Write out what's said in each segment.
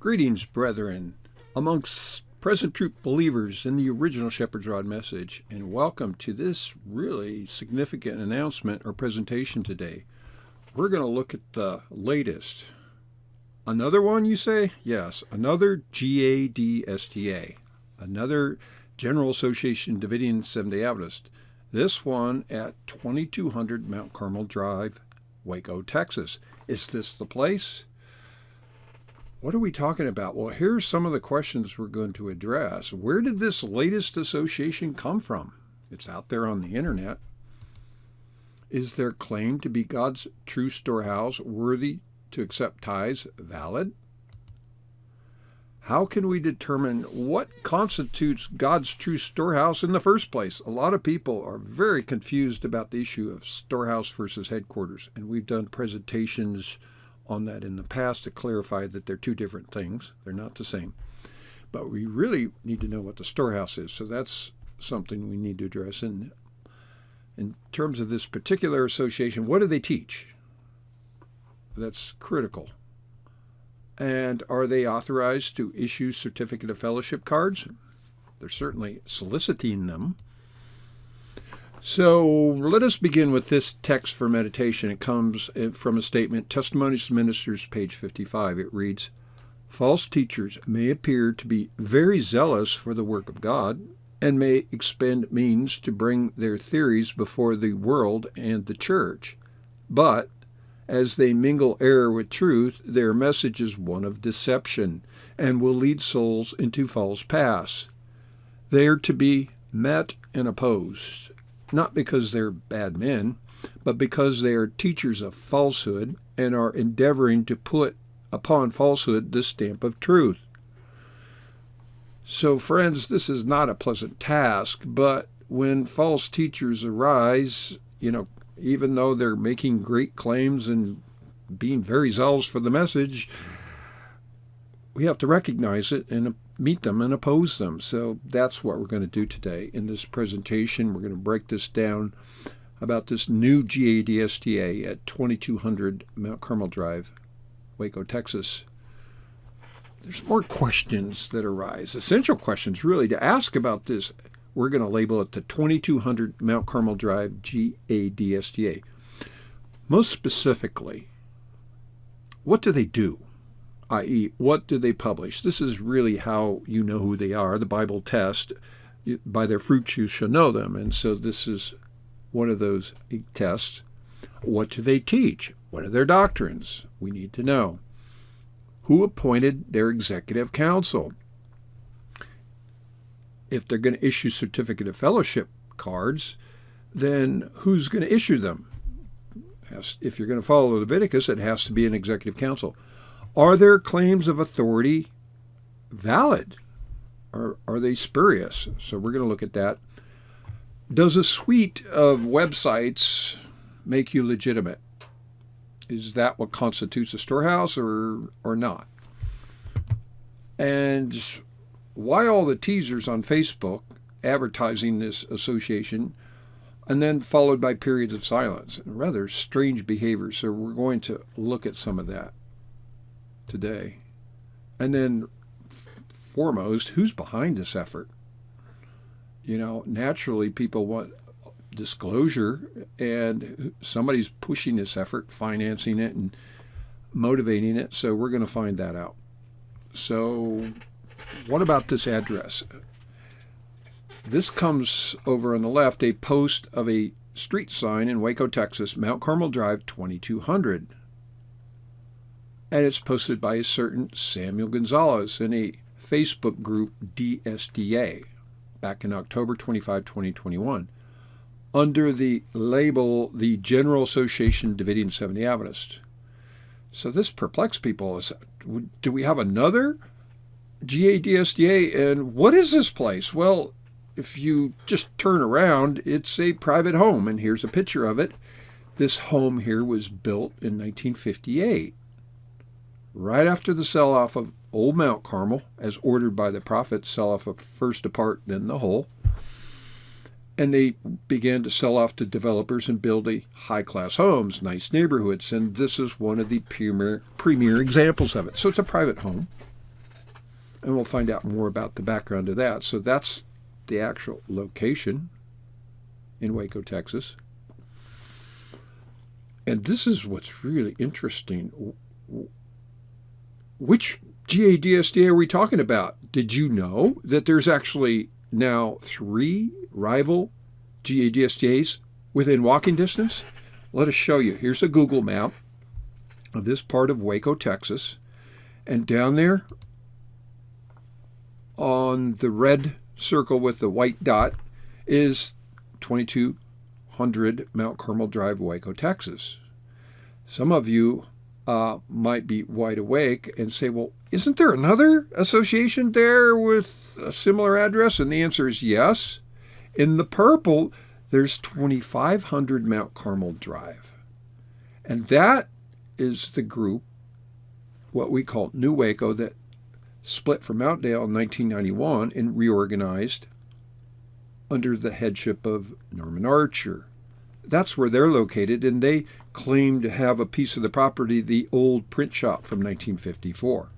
Greetings, brethren, amongst present truth believers in the original Shepherd's Rod message, and welcome to this really significant announcement or presentation today. We're going to look at the latest. Another one, you say? Yes, another GADSDA, another General Association Davidians Seventh-day Adventist. This one at 2200 Mount Carmel Drive, Waco, Texas. Is this the place? What are we talking about? Well, here's some of the questions we're going to address. Where did this latest association come from? It's out there on the internet. Is their claim to be God's true storehouse worthy to accept tithes valid? How can we determine what constitutes God's true storehouse in the first place? A lot of people are very confused about the issue of storehouse versus headquarters, and we've done presentations on that in the past to clarify that they're two different things. They're not the same. But we really need to know what the storehouse is, so that's something we need to address. And in terms of this particular association, what do they teach? That's critical. And are they authorized to issue certificate of fellowship cards? They're certainly soliciting them. So let us begin with this text for meditation. It comes from a statement, Testimonies to Ministers, page 55. It reads, "False teachers may appear to be very zealous for the work of God and may expend means to bring their theories before the world and the church. But as they mingle error with truth, their message is one of deception and will lead souls into false paths. They are to be met and opposed, not because they're bad men, but because they are teachers of falsehood and are endeavoring to put upon falsehood the stamp of truth." So, friends, this is not a pleasant task, but when false teachers arise, even though they're making great claims and being very zealous for the message, we have to recognize it and meet them and oppose them. So that's what we're going to do today in this presentation. We're going to break this down about this new GADSDA at 2200 Mount Carmel Drive, Waco, Texas. There's more questions that arise, essential questions really to ask about this. We're going to label it the 2200 Mount Carmel Drive GADSDA. Most specifically, what do they do? I.e., what do they publish? This is really how you know who they are. The Bible test, by their fruits you shall know them. And so this is one of those tests. What do they teach? What are their doctrines? We need to know. Who appointed their executive council? If they're going to issue certificate of fellowship cards, then who's going to issue them? If you're going to follow Leviticus, it has to be an executive council. Are their claims of authority valid? Or are they spurious? So we're going to look at that. Does a suite of websites make you legitimate? Is that what constitutes a storehouse or not? And why all the teasers on Facebook advertising this association and then followed by periods of silence and rather strange behavior? So we're going to look at some of that today. And then foremost, who's behind this effort? Naturally people want disclosure, and somebody's pushing this effort, financing it and motivating it. So we're going to find that out. So what about this address? This comes over on the left, a post of a street sign in Waco, Texas, Mount Carmel Drive, 2200. And it's posted by a certain Samuel Gonzalez in a Facebook group, DSDA, back in October 25, 2021, under the label, the General Association Davidians Seventh-day Adventist. So this perplexed people. Do we have another GADSDA? And what is this place? Well, if you just turn around, it's a private home, and here's a picture of it. This home here was built in 1958. Right after the sell-off of Old Mount Carmel, as ordered by the prophet, sell off of first a part, then the whole. And they began to sell off to developers and build high-class homes, nice neighborhoods. And this is one of the premier examples of it. So it's a private home. And we'll find out more about the background of that. So that's the actual location in Waco, Texas. And this is what's really interesting. Which GADSDA are we talking about? Did you know that there's actually now 3 rival GADSDAs within walking distance? Let us show you. Here's a Google map of this part of Waco, Texas. And down there on the red circle with the white dot is 2200 Mount Carmel Drive, Waco, Texas. Some of you might be wide awake and say, well, isn't there another association there with a similar address? And the answer is yes. In the purple, there's 2500 Mount Carmel Drive. And that is the group, what we call New Waco, that split from Mount Dale in 1991 and reorganized under the headship of Norman Archer. That's where they're located, and they claim to have a piece of the property, the old print shop from 1954.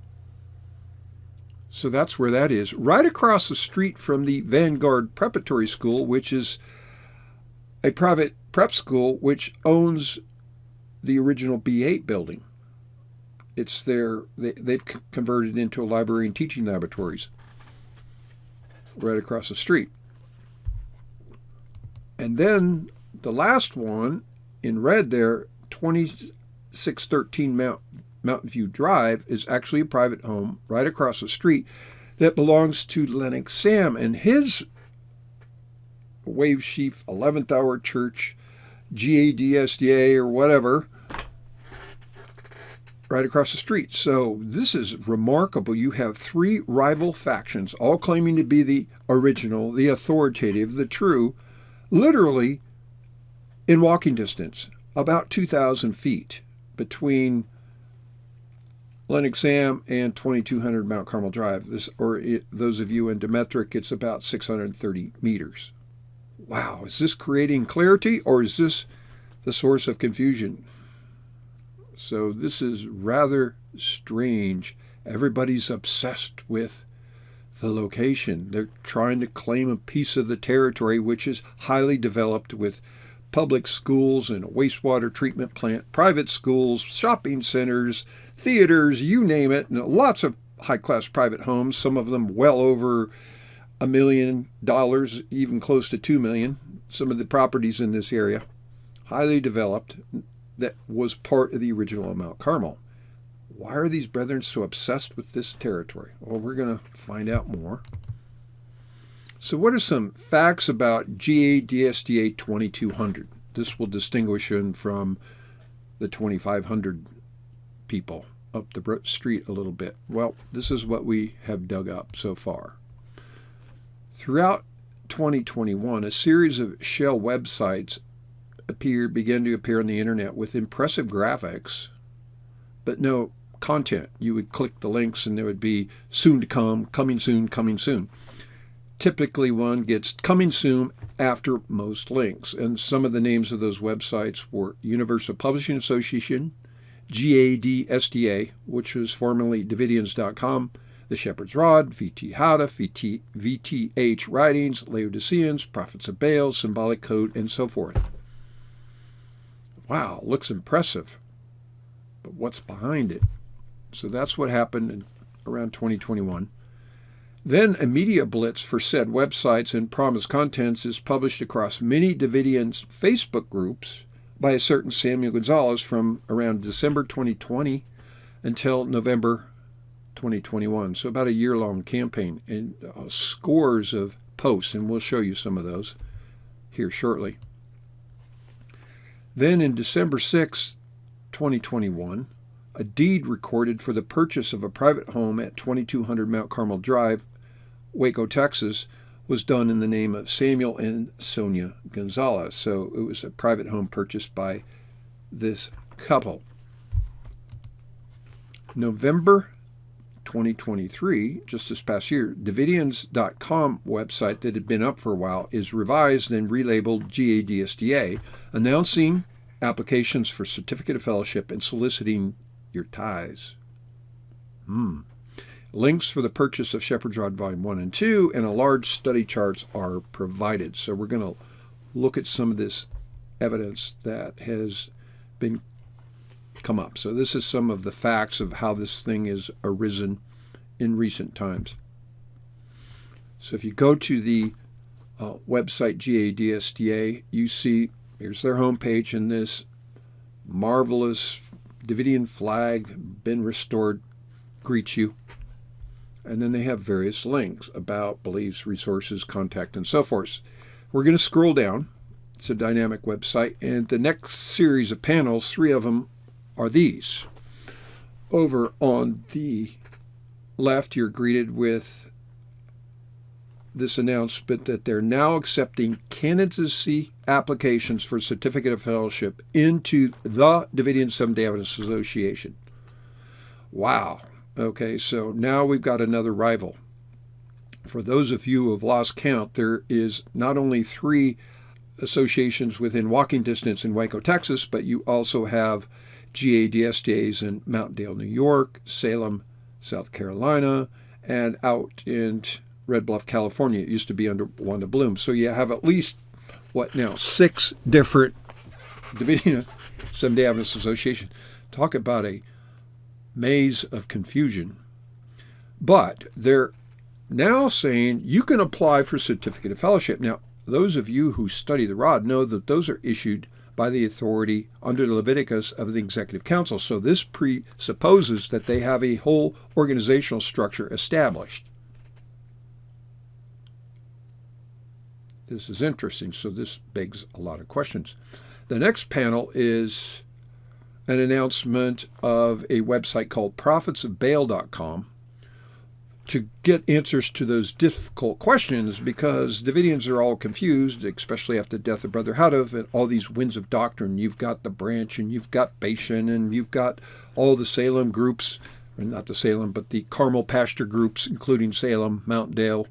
So that's where that is, right across the street from the Vanguard Preparatory School, which is a private prep school which owns the original B8 building. It's they've converted into a library and teaching laboratories right across the street. And then the last one in red there, 2613 Mountain View Drive, is actually a private home right across the street that belongs to Lennox Sam and his Wave Sheaf 11th Hour Church, GADSDA or whatever, right across the street. So this is remarkable. You have 3 rival factions, all claiming to be the original, the authoritative, the true, literally in walking distance, about 2,000 feet between Lennox Sam and 2200 Mount Carmel Drive. Those of you in Demetric, it's about 630 meters. Wow, is this creating clarity or is this the source of confusion? So this is rather strange. Everybody's obsessed with the location. They're trying to claim a piece of the territory, which is highly developed with public schools and a wastewater treatment plant, private schools, shopping centers, theaters, you name it, and lots of high-class private homes, some of them well over $1 million, even close to $2 million. Some of the properties in this area, highly developed, that was part of the original Mount Carmel. Why are these brethren so obsessed with this territory? Well, we're going to find out more. So what are some facts about GADSDA 2200? This will distinguish him from the 2500 people up the street a little bit. Well, this is what we have dug up so far. Throughout 2021, a series of shell websites began to appear on the internet with impressive graphics, but no content. You would click the links and there would be soon to come, coming soon, coming soon. Typically one gets coming soon after most links. And some of the names of those websites were Universal Publishing Association, GADSDA, which was formerly Davidians.com, The Shepherd's Rod, VT Hada, VTH Writings, Laodiceans, Prophets of Baal, Symbolic Code, and so forth. Wow, looks impressive. But what's behind it? So that's what happened around 2021. Then a media blitz for said websites and promised contents is published across many Davidians Facebook groups by a certain Samuel Gonzalez from around December 2020 until November 2021. So about a year-long campaign and scores of posts, and we'll show you some of those here shortly. Then in December 6, 2021, a deed recorded for the purchase of a private home at 2200 Mount Carmel Drive, Waco, Texas, was done in the name of Samuel and Sonia Gonzalez. So it was a private home purchased by this couple. November 2023, just this past year, Davidians.com website that had been up for a while is revised and relabeled GADSDA, announcing applications for certificate of fellowship and soliciting your tithes. Links for the purchase of Shepherd's Rod Volume 1 and 2 and a large study charts are provided. So we're going to look at some of this evidence that has been come up. So this is some of the facts of how this thing is arisen in recent times. So if you go to the website GADSDA, you see here's their homepage, and this marvelous Davidian flag, been restored, greets you. And then they have various links about beliefs, resources, contact, and so forth. We're going to scroll down. It's a dynamic website. And the next series of panels, 3 of them, are these. Over on the left, you're greeted with this announcement that they're now accepting candidacy applications for Certificate of Fellowship into the Davidian Seventh-day Adventist Association. Wow. Okay, so now we've got another rival. For those of you who have lost count, there is not only 3 associations within walking distance in Waco, Texas, but you also have GADSDAs in Mountaindale, New York, Salem, South Carolina, and out in Red Bluff, California. It used to be under Wanda Bloom. So you have at least, 6 different Davidian Seventh-day Adventist Association. Talk about a maze of confusion. But they're now saying you can apply for Certificate of Fellowship. Now, those of you who study the rod know that those are issued by the authority under the Leviticus of the Executive Council. So this presupposes that they have a whole organizational structure established. This is interesting, so this begs a lot of questions. The next panel is an announcement of a website called prophetsofbaal.com to get answers to those difficult questions, because Davidians are all confused, especially after the death of Brother Hadov and all these winds of doctrine. You've got the branch, and you've got Bashan, and you've got all the Salem groups, or not the Salem, but the Carmel pasture groups, including Salem, Mountaindale,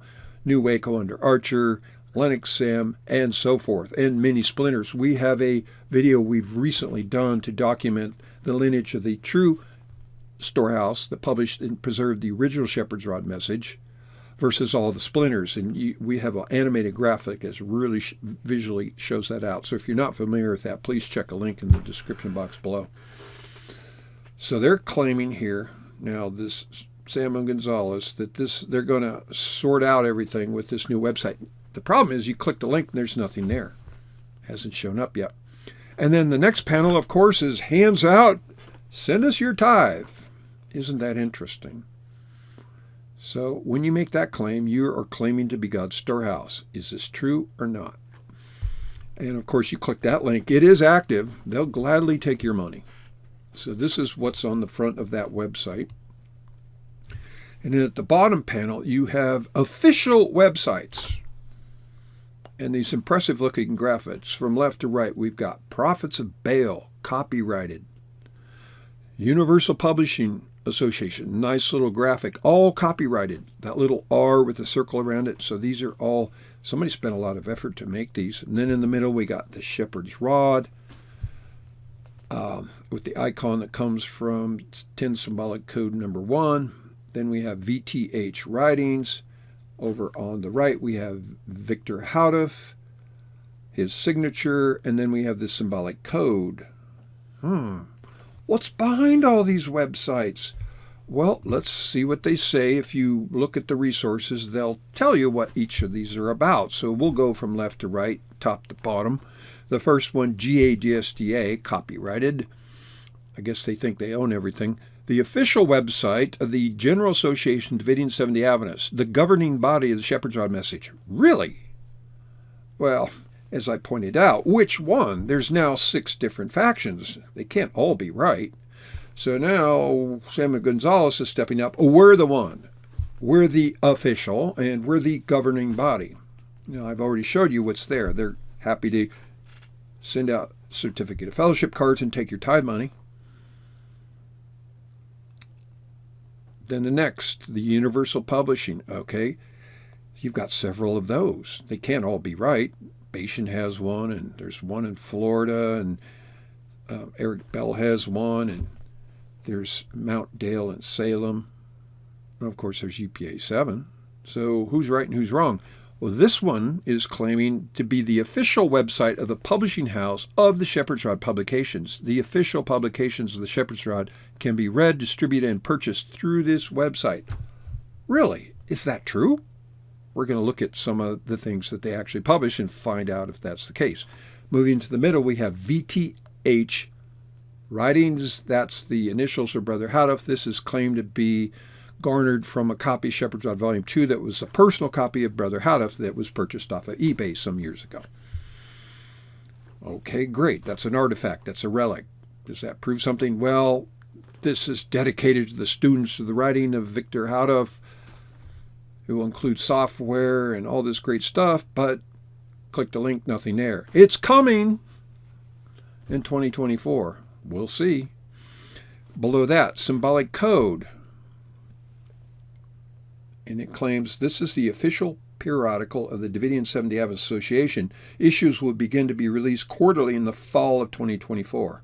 New Waco under Archer, Lennox Sam, and so forth, and many splinters. We have a video we've recently done to document the lineage of the true storehouse that published and preserved the original Shepherd's Rod message versus all the splinters. And we have an animated graphic that really visually shows that out. So if you're not familiar with that, please check a link in the description box below. So they're claiming here, now this Sam and Gonzalez, that they're going to sort out everything with this new website. The problem is you click the link and there's nothing there. Hasn't shown up yet. And then the next panel, of course, is hands out, send us your tithe. Isn't that interesting? So when you make that claim, you are claiming to be God's storehouse. Is this true or not? And of course, you click that link. It is active. They'll gladly take your money. So this is what's on the front of that website. And then at the bottom panel, you have official websites. And these impressive looking graphics from left to right. We've got Prophets of Baal, copyrighted. Universal Publishing Association, nice little graphic, all copyrighted. That little R with a circle around it. So these are all, somebody spent a lot of effort to make these. And then in the middle, we got the Shepherd's Rod with the icon that comes from 10 symbolic code number 1. Then we have VTH writings. Over on the right, we have Victor Houteff, his signature, and then we have the symbolic code. What's behind all these websites? Well, let's see what they say. If you look at the resources, they'll tell you what each of these are about. So we'll go from left to right, top to bottom. The first one, GADSDA, copyrighted. I guess they think they own everything. The official website of the General Association of Davidian Seventh-day Adventists, the governing body of the Shepherd's Rod message. Really? Well, as I pointed out, which one? There's now 6 different factions. They can't all be right. So now Samuel Gonzalez is stepping up. We're the one. We're the official, and we're the governing body. Now, I've already showed you what's there. They're happy to send out certificate of fellowship cards and take your tithe money. Then the next, the Universal Publishing. Okay, you've got several of those. They can't all be right. Bashan has one, and there's one in Florida, and Eric Bell has one, and there's Mount Dale and Salem. And of course, there's UPA 7. So who's right and who's wrong? Well, this one is claiming to be the official website of the publishing house of the Shepherd's Rod publications. The official publications of the Shepherd's Rod can be read, distributed, and purchased through this website. Really? Is that true? We're going to look at some of the things that they actually publish and find out if that's the case. Moving to the middle, we have VTH writings. That's the initials of Brother Houteff. This is claimed to be garnered from a copy of Shepherd's Rod Volume 2 that was a personal copy of Brother Houteff that was purchased off of eBay some years ago. Okay, great. That's an artifact. That's a relic. Does that prove something? Well, this is dedicated to the students of the writing of Victor Houteff. It will include software and all this great stuff, but click the link, nothing there. It's coming in 2024. We'll see. Below that, symbolic code. And it claims this is the official periodical of the Davidian Seventh-day Adventist Association. Issues will begin to be released quarterly in the fall of 2024.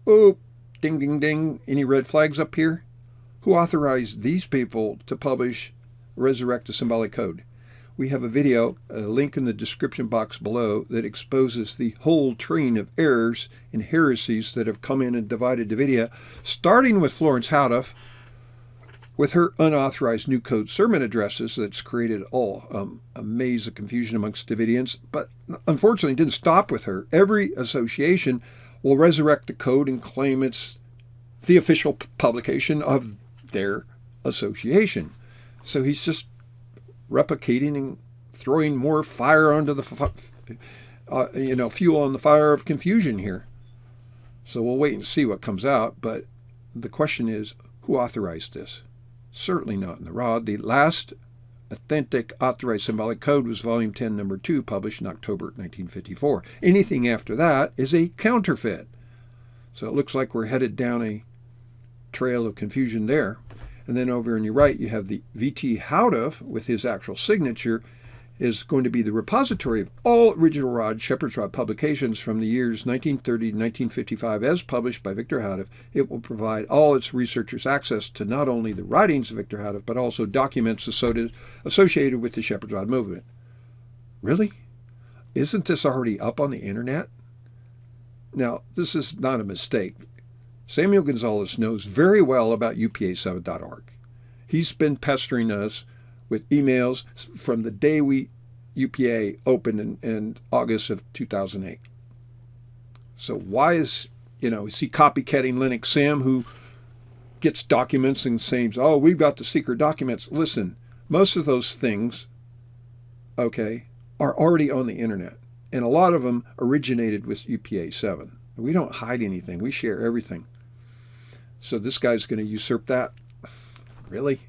Oh, ding, ding, ding. Any red flags up here? Who authorized these people to publish Resurrect the Symbolic Code? We have a video, a link in the description box below, that exposes the whole train of errors and heresies that have come in and divided Davidia, starting with Florence Houteff, with her unauthorized new code sermon addresses that's created a maze of confusion amongst Davidians. But unfortunately, it didn't stop with her. Every association will resurrect the code and claim it's the official publication of their association. So he's just replicating and throwing more fire onto the fuel on the fire of confusion here. So we'll wait and see what comes out. But the question is, who authorized this? Certainly not in the Rod. The last authentic authorized symbolic code was Volume 10, Number 2, published in October 1954. Anything after that is a counterfeit. So it looks like we're headed down a trail of confusion there. And then over on your right, you have the V.T. Houteff with his actual signature is going to be the repository of all original Rod, Shepherd's Rod publications from the years 1930 to 1955 as published by Victor Houteff. It will provide all its researchers access to not only the writings of Victor Houteff, but also documents associated with the Shepherd's Rod movement. Really? Isn't this already up on the internet? Now, this is not a mistake. Samuel Gonzalez knows very well about UPA7.org. He's been pestering us with emails from the day UPA opened in August of 2008. So why is he copycatting Linux Sam, who gets documents and says, oh, we've got the secret documents? Listen, most of those things, are already on the internet. And a lot of them originated with UPA 7. We don't hide anything. We share everything. So this guy's going to usurp that? Really?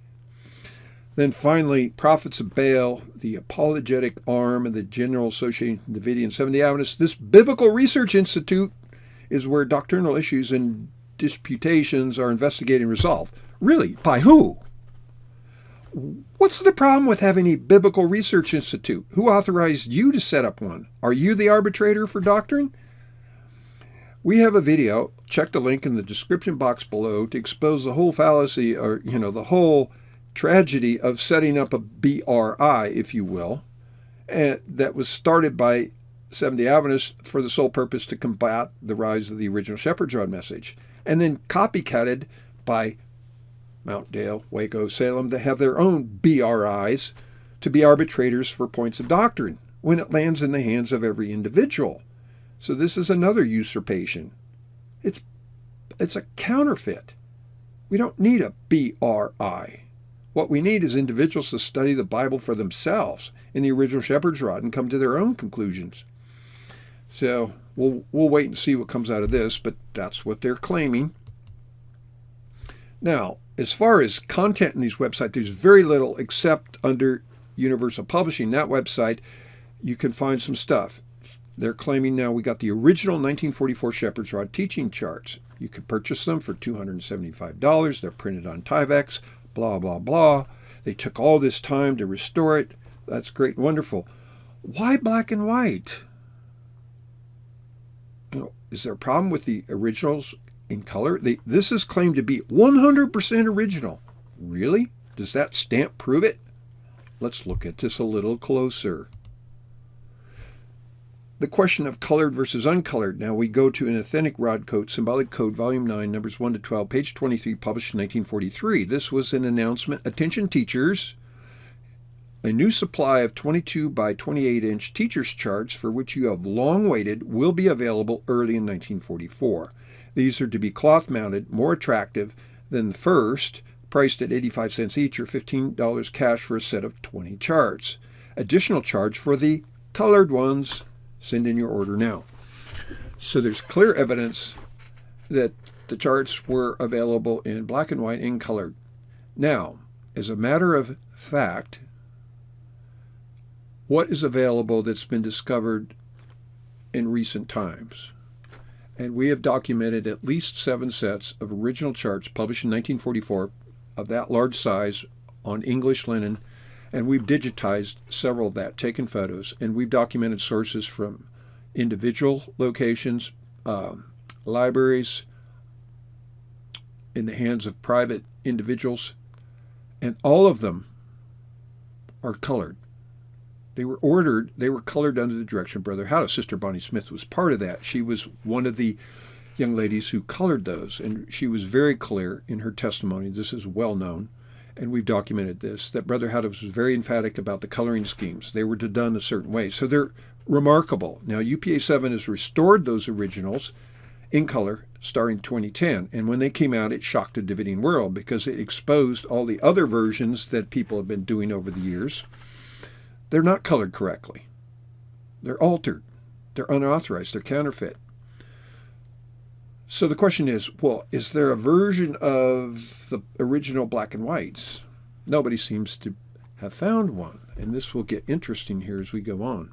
Then finally, Prophets of Baal, the apologetic arm of the General Association of Davidian Seventh-day Adventists. This Biblical Research Institute is where doctrinal issues and disputations are investigated and resolved. Really? By who? What's the problem with having a Biblical Research Institute? Who authorized you to set up one? Are you the arbitrator for doctrine? We have a video, check the link in the description box below, to expose the whole fallacy, or, the whole tragedy of setting up a BRI, if you will, and that was started by Seventh-day Adventists for the sole purpose to combat the rise of the original Shepherd's Rod message, and then copycatted by Mount Dale, Waco, Salem to have their own BRIs to be arbitrators for points of doctrine when it lands in the hands of every individual. So this is another usurpation. It's a counterfeit. We don't need a BRI. What we need is individuals to study the Bible for themselves in the original Shepherd's Rod and come to their own conclusions. So we'll wait and see what comes out of this, but that's what they're claiming. Now, as far as content in these websites, there's very little except under Universal Publishing. That website, you can find some stuff. They're claiming now we got the original 1944 Shepherd's Rod teaching charts. You can purchase them for $275. They're printed on Tyvek, blah, blah, blah. They took all this time to restore it. That's great and wonderful. Why black and white? Is there a problem with the originals in color? This is claimed to be 100% original. Really? Does that stamp prove it? Let's look at this a little closer. The question of colored versus uncolored. Now we go to an authentic rod coat, Symbolic Code, Volume 9, numbers 1 to 12, page 23, published in 1943. This was an announcement. Attention teachers, a new supply of 22 by 28-inch teacher's charts for which you have long waited will be available early in 1944. These are to be cloth-mounted, more attractive than the first, priced at 85 cents each or $15 cash for a set of 20 charts. Additional charge for the colored ones. Send in your order now. So there's clear evidence that the charts were available in black and white and colored. Now, as a matter of fact, what is available that's been discovered in recent times? And we have documented at least 7 sets of original charts published in 1944 of that large size on English linen, and we've digitized several of that, taken photos, and we've documented sources from individual locations, libraries, in the hands of private individuals, and all of them are colored. They were ordered, they were colored under the direction of Brother Howell. Sister Bonnie Smith was part of that. She was one of the young ladies who colored those, and she was very clear in her testimony. This is well known, and we've documented this, that Brother Howell was very emphatic about the coloring schemes. They were done a certain way. So they're remarkable. Now, UPA 7 has restored those originals in color starting 2010, and when they came out, it shocked the Davidian world because it exposed all the other versions that people have been doing over the years. They're not colored correctly. They're altered. They're unauthorized. They're counterfeit. So the question is, well, is there a version of the original black and whites? Nobody seems to have found one. And this will get interesting here as we go on.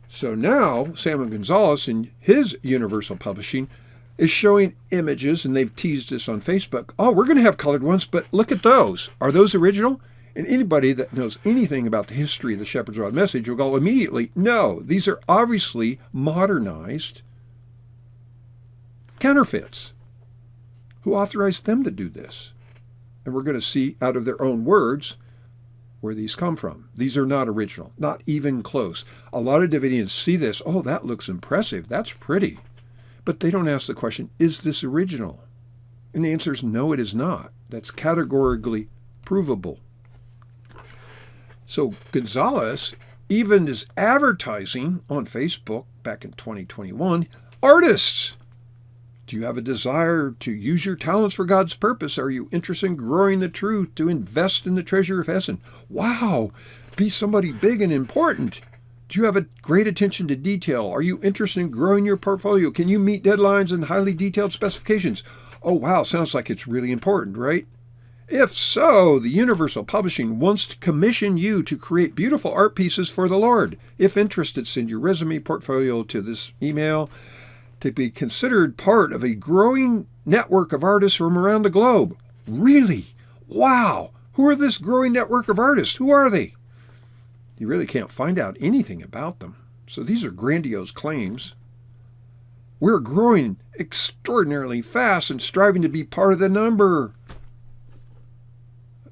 So now, Samuel Gonzalez, in his Universal Publishing, is showing images, and they've teased this on Facebook. Oh, we're going to have colored ones, but look at those. Are those original? And anybody that knows anything about the history of the Shepherd's Rod message will go immediately, no, these are obviously modernized counterfeits. Who authorized them to do this? And we're going to see out of their own words where these come from. These are not original, not even close. A lot of Davidians see this, oh, that looks impressive, that's pretty. But they don't ask the question, is this original? And the answer is no, it is not. That's categorically provable. So Gonzalez even is advertising on Facebook back in 2021, artists, do you have a desire to use your talents for God's purpose? Are you interested in growing the truth, to invest in the treasure of heaven? Wow, be somebody big and important. Do you have a great attention to detail? Are you interested in growing your portfolio? Can you meet deadlines and highly detailed specifications? Oh, wow, sounds like it's really important, right? If so, the Universal Publishing wants to commission you to create beautiful art pieces for the Lord. If interested, send your resume portfolio to this email to be considered part of a growing network of artists from around the globe. Really? Wow! Who are this growing network of artists? Who are they? You really can't find out anything about them. So these are grandiose claims. We're growing extraordinarily fast and striving to be part of the number.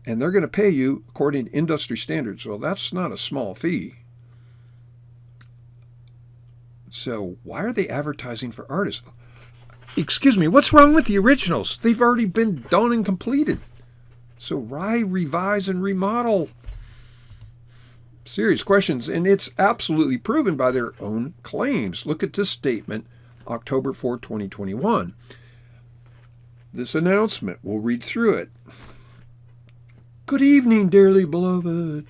And they're going to pay you according to industry standards. Well, that's not a small fee. So why are they advertising for artists? Excuse me, what's wrong with the originals? They've already been done and completed. So why revise and remodel? Serious questions, and it's absolutely proven by their own claims. Look at this statement, October 4, 2021. This announcement, we'll read through it. Good evening, dearly beloved.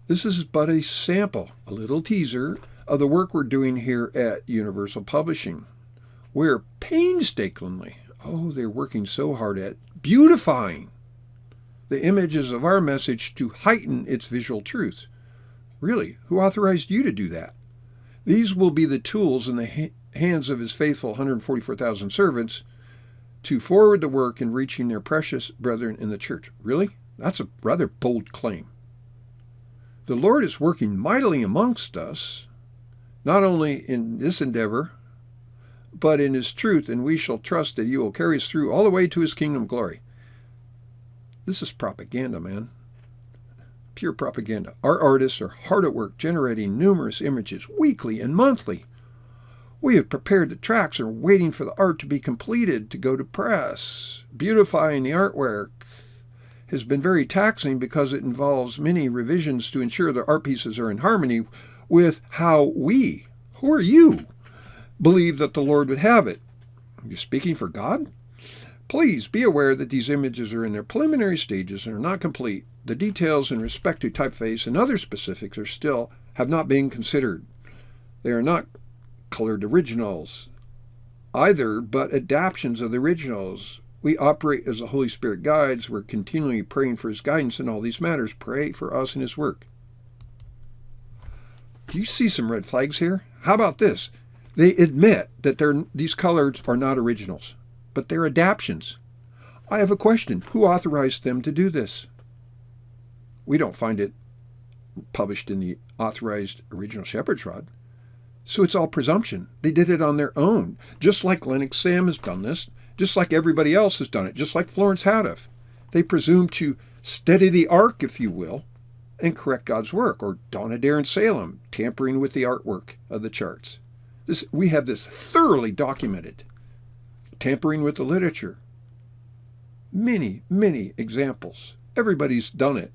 This is but a sample, a little teaser of the work we're doing here at Universal Publishing. We're painstakingly, they're working so hard at beautifying the images of our message to heighten its visual truth. Really, who authorized you to do that? These will be the tools in the hands of his faithful 144,000 servants to forward the work in reaching their precious brethren in the church. Really? That's a rather bold claim. The Lord is working mightily amongst us, not only in this endeavor, but in his truth, and we shall trust that you will carry us through all the way to his kingdom glory. This is propaganda, man. Pure propaganda. Our artists are hard at work generating numerous images weekly and monthly. We have prepared the tracks and are waiting for the art to be completed to go to press. Beautifying the artwork has been very taxing because it involves many revisions to ensure the art pieces are in harmony with how we, who are you, believe that the Lord would have it. You're speaking for God? Please be aware that these images are in their preliminary stages and are not complete. The details in respect to typeface and other specifics have not been considered. They are not colored originals either, but adaptions of the originals. We operate as the Holy Spirit guides. We're continually praying for His guidance in all these matters. Pray for us in His work. Do you see some red flags here? How about this? They admit that these colors are not originals, but they're adaptions. I have a question. Who authorized them to do this? We don't find it published in the authorized original Shepherd's Rod. So it's all presumption. They did it on their own, just like Lennox Sam has done this, just like everybody else has done it, just like Florence Haddoff. They presume to steady the ark, if you will, and correct God's work, or Donna Adair in Salem, tampering with the artwork of the charts. We have this thoroughly documented. Tampering with the literature. Many, many examples. Everybody's done it.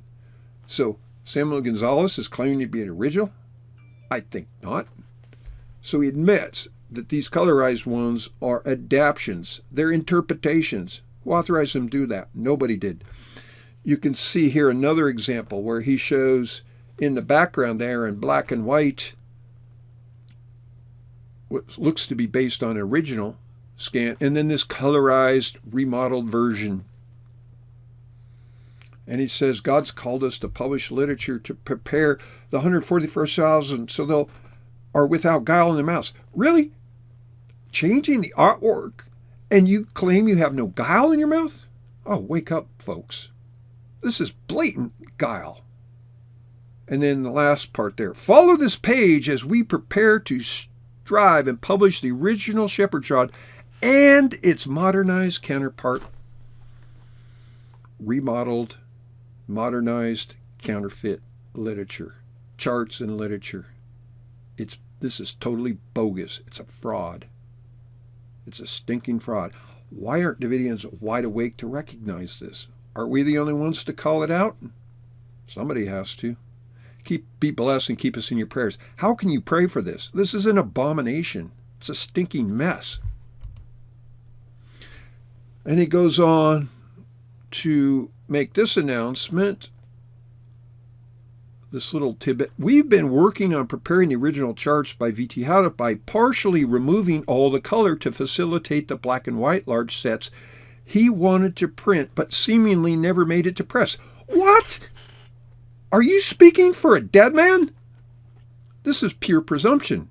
So Samuel Gonzalez is claiming to be an original? I think not. So he admits that these colorized ones are adaptions. They're interpretations. Who authorized him to do that? Nobody did. You can see here another example where he shows in the background there in black and white what looks to be based on an original scan, and then this colorized, remodeled version. And he says, God's called us to publish literature to prepare the 144,000 so they'll are without guile in their mouths. Really? Changing the artwork, and you claim you have no guile in your mouth? Oh, wake up, folks. This is blatant guile. And then the last part there. Follow this page as we prepare to strive and publish the original Shepherd's Rod and its modernized counterpart. Remodeled, modernized, counterfeit literature. Charts and literature. This is totally bogus. It's a fraud. It's a stinking fraud. Why aren't Davidians wide awake to recognize this? Are we the only ones to call it out? Somebody has to. Be blessed and keep us in your prayers. How can you pray for this? This is an abomination. It's a stinking mess. And he goes on to make this announcement. This little tidbit. We've been working on preparing the original charts by V.T. Haddoff by partially removing all the color to facilitate the black and white large sets he wanted to print, but seemingly never made it to press. What? Are you speaking for a dead man? This is pure presumption.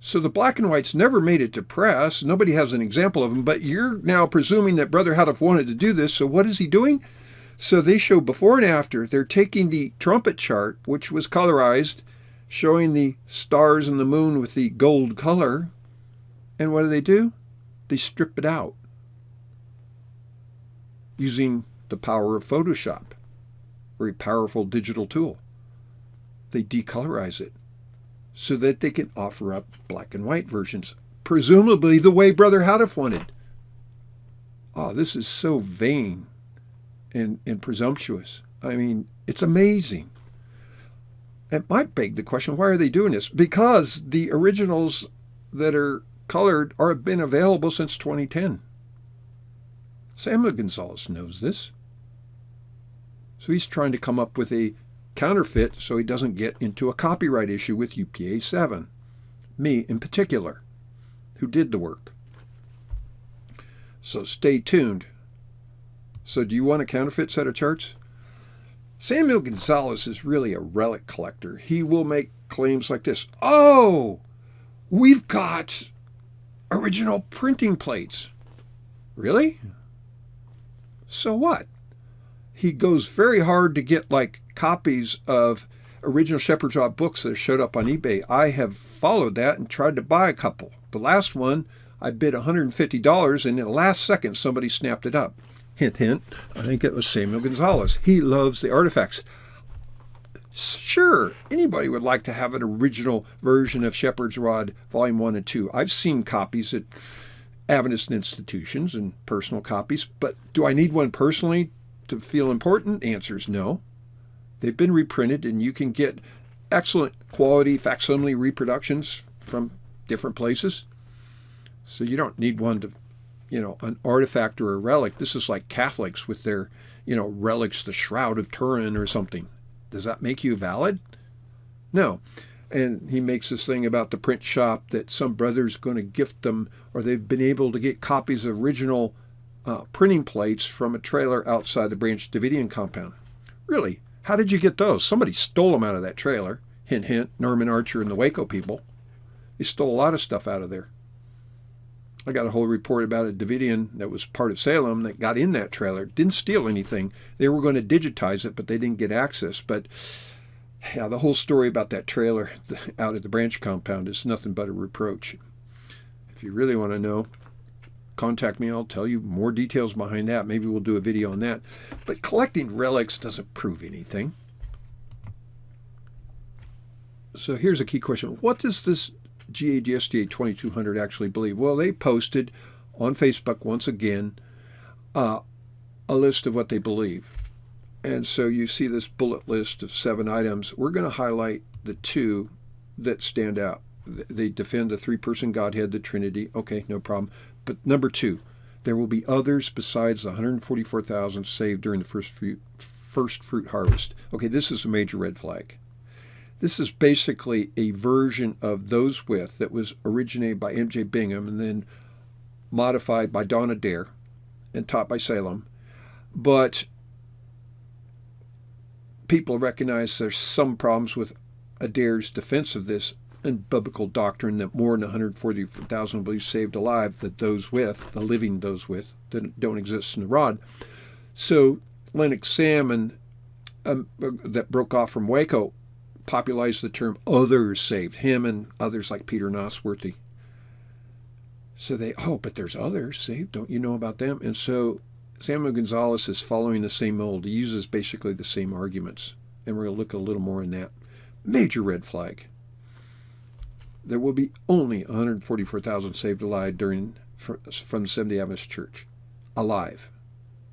So the black and whites never made it to press. Nobody has an example of them, but you're now presuming that Brother Haddoff wanted to do this. So what is he doing? So they show before and after. They're taking the trumpet chart, which was colorized, showing the stars and the moon with the gold color. And what do? They strip it out using the power of Photoshop, very powerful digital tool. They decolorize it so that they can offer up black and white versions, presumably the way Brother Haddoff wanted. Oh, this is so vain and presumptuous. I mean, it's amazing. It might beg the question, why are they doing this? Because the originals that are colored have been available since 2010. Samuel Gonzalez knows this. So he's trying to come up with a counterfeit so he doesn't get into a copyright issue with UPA 7. Me in particular, who did the work. So stay tuned. So do you want a counterfeit set of charts? Samuel Gonzalez is really a relic collector. He will make claims like this. Oh, we've got original printing plates. Really? So what? He goes very hard to get like copies of original Shepherd's Rod books that showed up on eBay. I have followed that and tried to buy a couple. The last one, I bid $150, and in the last second, somebody snapped it up. Hint, hint. I think it was Samuel Gonzalez. He loves the artifacts. Sure, anybody would like to have an original version of Shepherd's Rod, Volume 1 and 2. I've seen copies at Adventist institutions and personal copies, but do I need one personally to feel important? The answer is no. They've been reprinted, and you can get excellent quality facsimile reproductions from different places. So you don't need one to, an artifact or a relic. This is like Catholics with their, relics, the Shroud of Turin or something. Does that make you valid? No. And he makes this thing about the print shop that some brother's going to gift them, or they've been able to get copies of original printing plates from a trailer outside the Branch Davidian compound. Really? How did you get those? Somebody stole them out of that trailer. Hint, hint, Norman Archer and the Waco people. They stole a lot of stuff out of there. I got a whole report about a Davidian that was part of Salem that got in that trailer. Didn't steal anything. They were going to digitize it, but they didn't get access. But yeah, the whole story about that trailer out at the Branch compound is nothing but a reproach. If you really want to know, contact me. I'll tell you more details behind that. Maybe we'll do a video on that. But collecting relics doesn't prove anything. So here's a key question. What does this GADSDA 2200 actually believe? Well, they posted on Facebook once again a list of what they believe. And so you see this bullet list of 7 items. We're going to highlight the 2 that stand out. They defend the 3-person Godhead, the Trinity. Okay, no problem. But number 2, there will be others besides the 144,000 saved during the first fruit harvest. Okay, this is a major red flag. This is basically a version of Those With that was originated by M.J. Bingham and then modified by Don Adair and taught by Salem. But people recognize there's some problems with Adair's defense of this and biblical doctrine that more than 140,000 will be saved alive, that those with, the living those with, that don't exist in the rod. So Lennox Salmon, that broke off from Waco, popularized the term others saved, him and others like Peter Nosworthy. So but there's others saved, don't you know about them? And so Samuel Gonzalez is following the same mold. He uses basically the same arguments, and we're going to look a little more in that. Major red flag. There will be only 144,000 saved alive from the Seventh-day Adventist Church. Alive.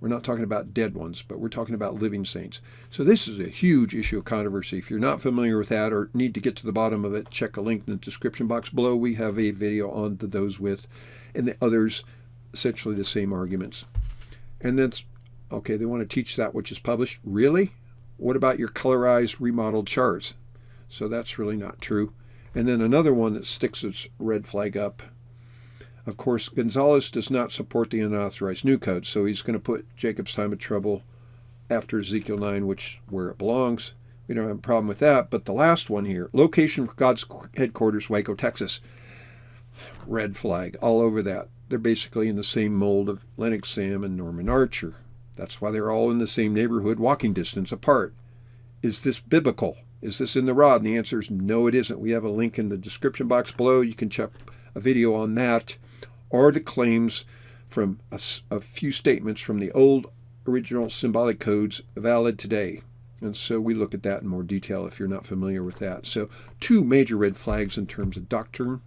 We're not talking about dead ones, but we're talking about living saints. So this is a huge issue of controversy. If you're not familiar with that or need to get to the bottom of it, check a link in the description box below. We have a video on Those With and the others, essentially the same arguments. And then, okay, they want to teach that which is published. Really? What about your colorized, remodeled charts? So that's really not true. And then another one that sticks its red flag up. Of course, Gonzalez does not support the unauthorized new code, so he's going to put Jacob's time of trouble after Ezekiel 9, where it belongs. We don't have a problem with that. But the last one here, location for God's headquarters, Waco, Texas. Red flag all over that. They're basically in the same mold of Lennox Sam and Norman Archer. That's why they're all in the same neighborhood, walking distance apart. Is this biblical? Is this in the rod? And the answer is no, it isn't. We have a link in the description box below. You can check a video on that. Or the claims from a few statements from the old original symbolic codes valid today. And so we look at that in more detail if you're not familiar with that. So 2 major red flags in terms of doctrine.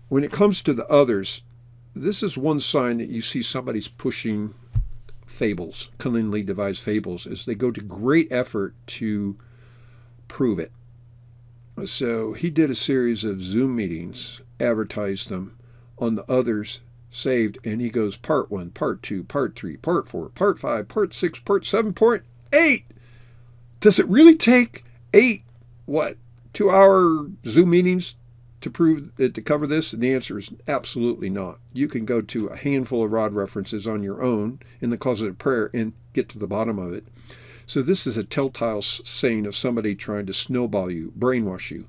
When it comes to the others, this is one sign that you see somebody's pushing fables, cunningly devised fables, as they go to great effort to prove it. So he did a series of Zoom meetings, advertised them on the others saved, and he goes part 1, part 2, part 3, part 4, part 5, part 6, part 7, part 8. Does it really take 8, 2-hour Zoom meetings to cover this? And the answer is absolutely not. You can go to a handful of rod references on your own in the closet of prayer and get to the bottom of it. So this is a telltale saying of somebody trying to snowball you, brainwash you,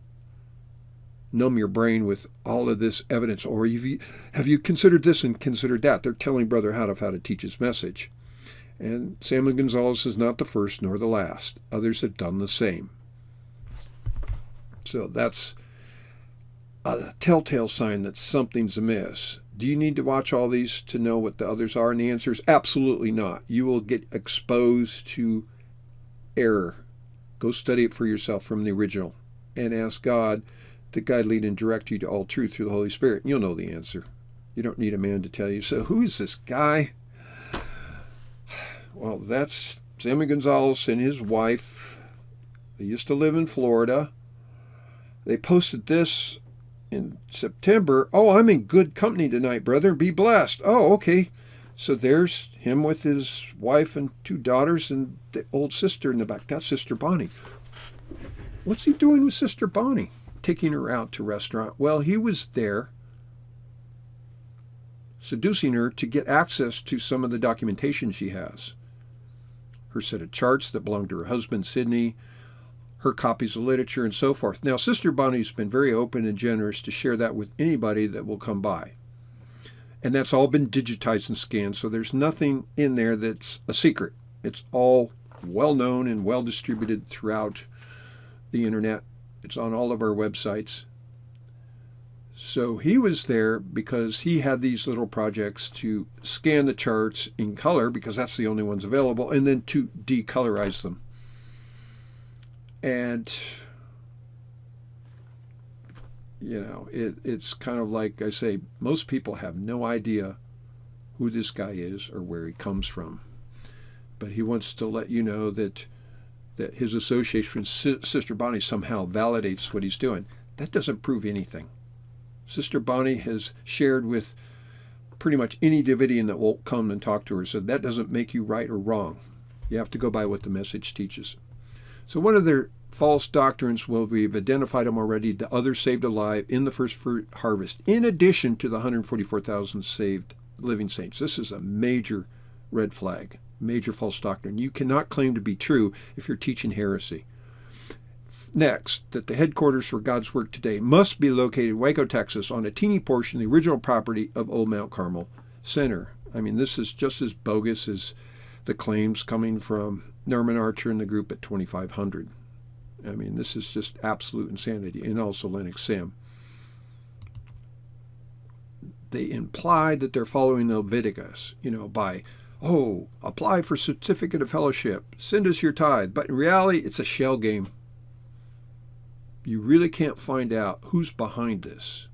numb your brain with all of this evidence. Or have you considered this and considered that? They're telling Brother Houteff how to teach his message. And Samuel Gonzalez is not the first nor the last. Others have done the same. So that's a telltale sign that something's amiss. Do you need to watch all these to know what the others are? And the answer is absolutely not. You will get exposed to error. Go study it for yourself from the original and ask God to guide, lead, and direct you to all truth through the Holy Spirit. And you'll know the answer. You don't need a man to tell you. So who is this guy? Well, that's Samuel Gonzalez and his wife. They used to live in Florida. They posted this in September. Oh, I'm in good company tonight, brother. Be blessed. Oh, okay. So there's him with his wife and 2 daughters and the old sister in the back. That's Sister Bonnie. What's he doing with Sister Bonnie? Taking her out to a restaurant. Well, he was there seducing her to get access to some of the documentation she has. Her set of charts that belonged to her husband, Sidney, her copies of literature, and so forth. Now, Sister Bonnie's been very open and generous to share that with anybody that will come by. And that's all been digitized and scanned, so there's nothing in there that's a secret. It's all well known and well distributed throughout the internet. It's on all of our websites. So he was there because he had these little projects to scan the charts in color, because that's the only ones available, and then to decolorize them. And, you know, it's kind of like I say, most people have no idea who this guy is or where he comes from. But he wants to let you know that his association with Sister Bonnie somehow validates what he's doing. That doesn't prove anything. Sister Bonnie has shared with pretty much any Davidian that will come and talk to her, so that doesn't make you right or wrong. You have to go by what the message teaches. So one of their false doctrines, well, we've identified them already, the others saved alive in the first fruit harvest, in addition to the 144,000 saved living saints. This is a major red flag, major false doctrine. You cannot claim to be true if you're teaching heresy. Next, that the headquarters for God's work today must be located in Waco, Texas, on a teeny portion of the original property of Old Mount Carmel Center. I mean, this is just as bogus as the claims coming from Norman Archer and the group at 2500. I mean, this is just absolute insanity. And also Lennox Sam. They imply that they're following Leviticus, by, apply for certificate of fellowship, send us your tithe. But in reality, it's a shell game. You really can't find out who's behind this.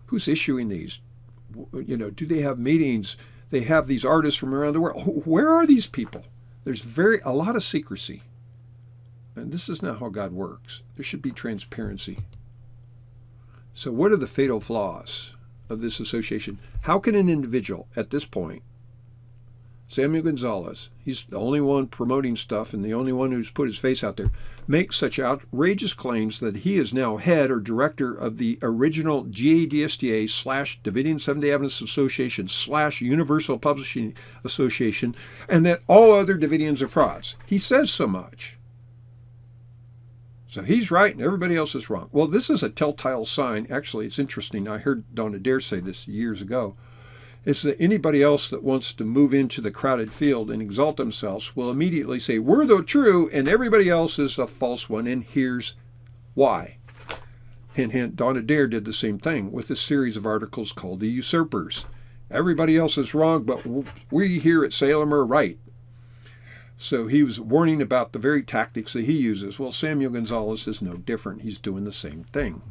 Who's issuing these? Do they have meetings? They have these artists from around the world. Where are these people? There's a lot of secrecy. And this is not how God works. There should be transparency. So what are the fatal flaws of this association? How can an individual at this point, Samuel Gonzalez, he's the only one promoting stuff and the only one who's put his face out there, make such outrageous claims that he is now head or director of the original GADSDA / Davidian Seventh-day Adventist Association / Universal Publishing Association, and that all other Davidians are frauds? He says so much. So he's right and everybody else is wrong. Well, this is a telltale sign. Actually, it's interesting. I heard Don Adair say this years ago. It's that anybody else that wants to move into the crowded field and exalt themselves will immediately say, we're the true and everybody else is a false one, and here's why. Hint, hint, Don Adair did the same thing with a series of articles called The Usurpers. Everybody else is wrong, but we here at Salem are right. So he was warning about the very tactics that he uses. Well, Samuel Gonzalez is no different. He's doing the same thing.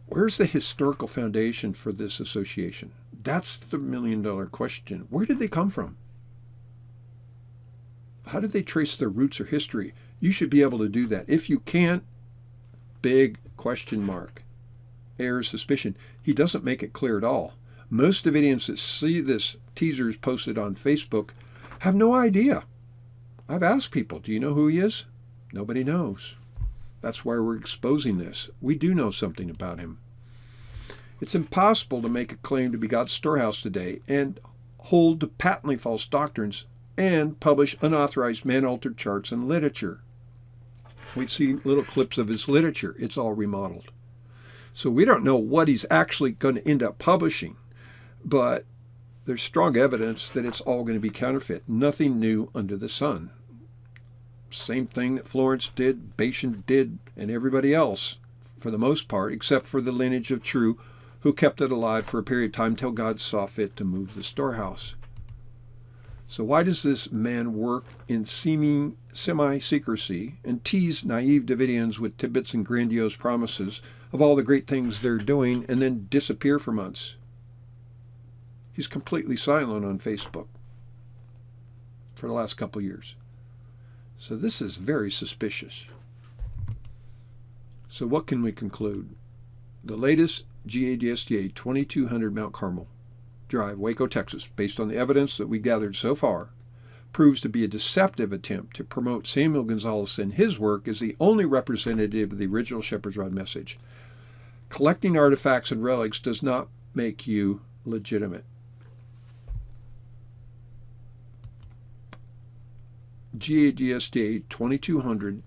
Where's the historical foundation for this association? That's the million-dollar question. Where did they come from? How did they trace their roots or history? You should be able to do that. If you can't, big question mark. Error, suspicion. He doesn't make it clear at all. Most Davidians that see this teasers posted on Facebook have no idea. I've asked people, do you know who he is? Nobody knows. That's why we're exposing this. We do know something about him. It's impossible to make a claim to be God's storehouse today and hold to patently false doctrines and publish unauthorized man-altered charts and literature. We've seen little clips of his literature. It's all remodeled. So we don't know what he's actually going to end up publishing, but there's strong evidence that it's all going to be counterfeit. Nothing new under the sun. Same thing that Florence did, Bashan did, and everybody else, for the most part, except for the lineage of true who kept it alive for a period of time till God saw fit to move the storehouse. So why does this man work in seeming semi-secrecy and tease naive Davidians with tidbits and grandiose promises of all the great things they're doing and then disappear for months? He's completely silent on Facebook for the last couple of years. So this is very suspicious. So what can we conclude? The latest GADSDA 2200 Mount Carmel Drive, Waco, Texas, based on the evidence that we gathered so far, proves to be a deceptive attempt to promote Samuel Gonzalez and his work as the only representative of the original Shepherd's Rod message. Collecting artifacts and relics does not make you legitimate. GADSDA 2200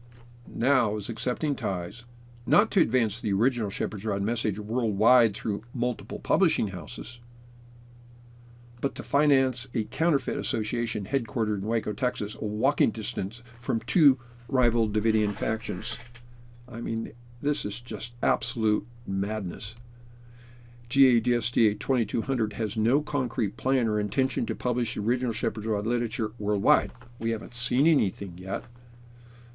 now is accepting tithes, not to advance the original Shepherd's Rod message worldwide through multiple publishing houses, but to finance a counterfeit association headquartered in Waco, Texas, a walking distance from two rival Davidian factions. I mean, this is just absolute madness. GADSDA 2200 has no concrete plan or intention to publish the original Shepherd's Rod literature worldwide. We haven't seen anything yet.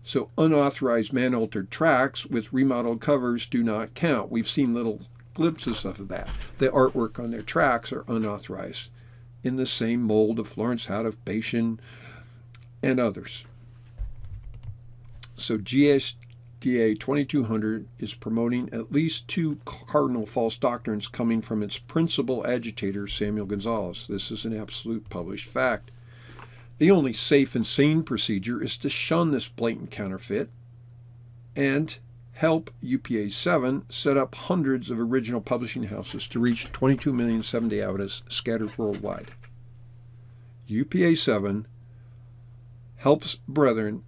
So unauthorized man-altered tracts with remodeled covers do not count. We've seen little glimpses of that. The artwork on their tracts are unauthorized, in the same mold of Florence Howard of Bashan and others. So GADSDA 2200 is promoting at least two cardinal false doctrines coming from its principal agitator, Samuel Gonzalez. This is an absolute published fact. The only safe and sane procedure is to shun this blatant counterfeit and help UPA 7 set up hundreds of original publishing houses to reach 22 million 7-day outlets scattered worldwide. UPA 7 helps brethren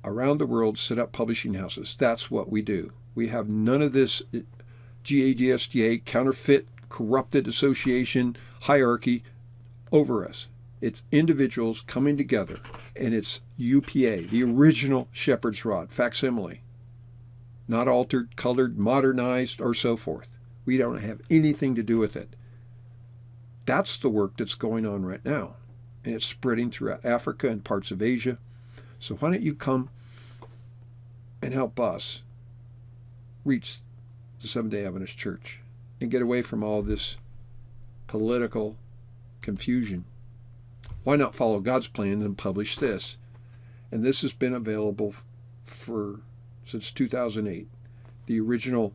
around the world set up publishing houses. That's what we do. We have none of this GADSDA counterfeit, corrupted association hierarchy over us. It's individuals coming together, and it's UPA, the original Shepherd's Rod, facsimile. Not altered, colored, modernized, or so forth. We don't have anything to do with it. That's the work that's going on right now. And it's spreading throughout Africa and parts of Asia. So why don't you come and help us reach the Seventh-day Adventist Church and get away from all this political confusion? Why not follow God's plan and publish this? And this has been available since 2008. The original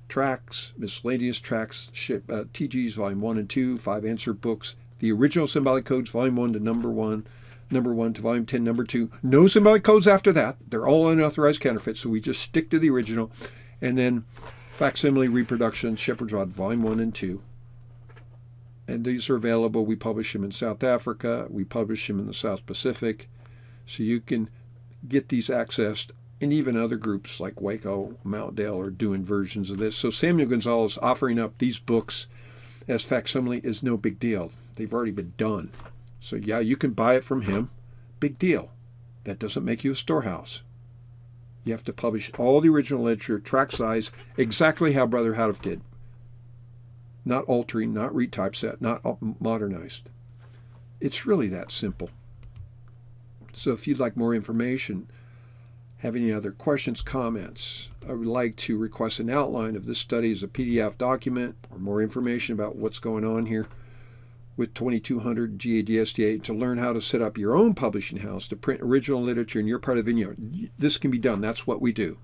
tracts, miscellaneous tracts, TGs Volume 1 and 2, 5 answer books, the original symbolic codes, Volume 1 to number 1 to Volume 10, number 2. No symbolic codes after that. They're all unauthorized counterfeits, so we just stick to the original. And then facsimile reproductions, Shepherd's Rod, Volume 1 and 2. And these are available. We publish them in South Africa. We publish them in the South Pacific. So you can get these accessed. And even other groups like Waco, Mount Dale are doing versions of this. So Samuel Gonzalez offering up these books as facsimile is no big deal. They've already been done. So yeah, you can buy it from him. Big deal. That doesn't make you a storehouse. You have to publish all the original literature, tract size, exactly how Brother Howard did. Not altering, not retypeset, not modernized. It's really that simple. So if you'd like more information, have any other questions, comments, I would like to request an outline of this study as a PDF document or more information about what's going on here with 2200 GADSDA to learn how to set up your own publishing house to print original literature in your part of the vineyard. This can be done. That's what we do.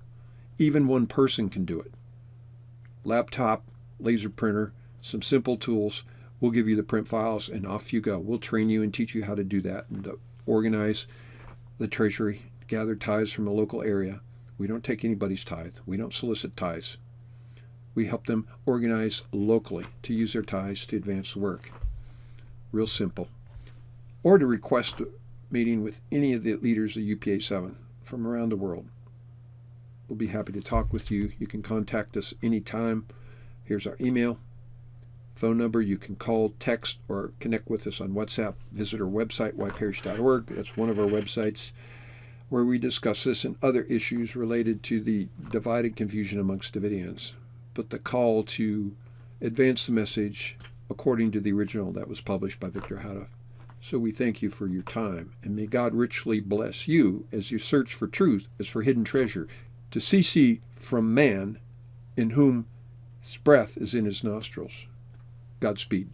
Even one person can do it. Laptop, laser printer, some simple tools. We'll give you the print files and off you go. We'll train you and teach you how to do that and to organize the treasury, gather tithes from a local area. We don't take anybody's tithe. We don't solicit tithes. We help them organize locally to use their tithes to advance the work. Real simple. Or to request a meeting with any of the leaders of UPA 7 from around the world. We'll be happy to talk with you. You can contact us anytime. Here's our email, phone number. You can call, text, or connect with us on WhatsApp. Visit our website, yparish.org. That's one of our websites where we discuss this and other issues related to the divided confusion amongst Davidians. But the call to advance the message according to the original that was published by Victor Houteff. So we thank you for your time, and may God richly bless you as you search for truth as for hidden treasure, to cease from man, in whom breath is in his nostrils. Godspeed.